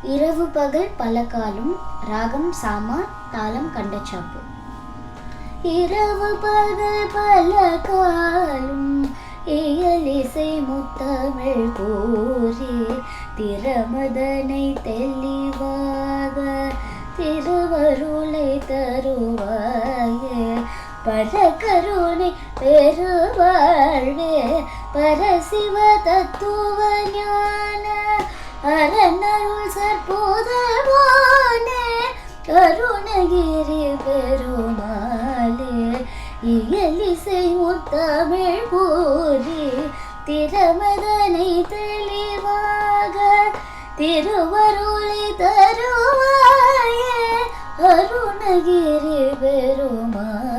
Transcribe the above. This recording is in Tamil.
இரவு பகல் பல காலும் ராகம் சாமா தாளம் கண்டச்சாப்பு. இரவு பகல் பல காலும் இயலிசை முத்தமிழ் கூறி திறமதனை தெளிவாக திருவருளை தருவாயே. பரகருணை பெருவாழ்வே பரசிவ தத்துவ ஞான அரணருள் சற்போதவானே அருணகிரி பெருமாளே. இயலிசை முத்தமிழ் கூறி திறமதனை தெளிவாக திருவருளை தருவாயே அருணகிரி பெருமாளே.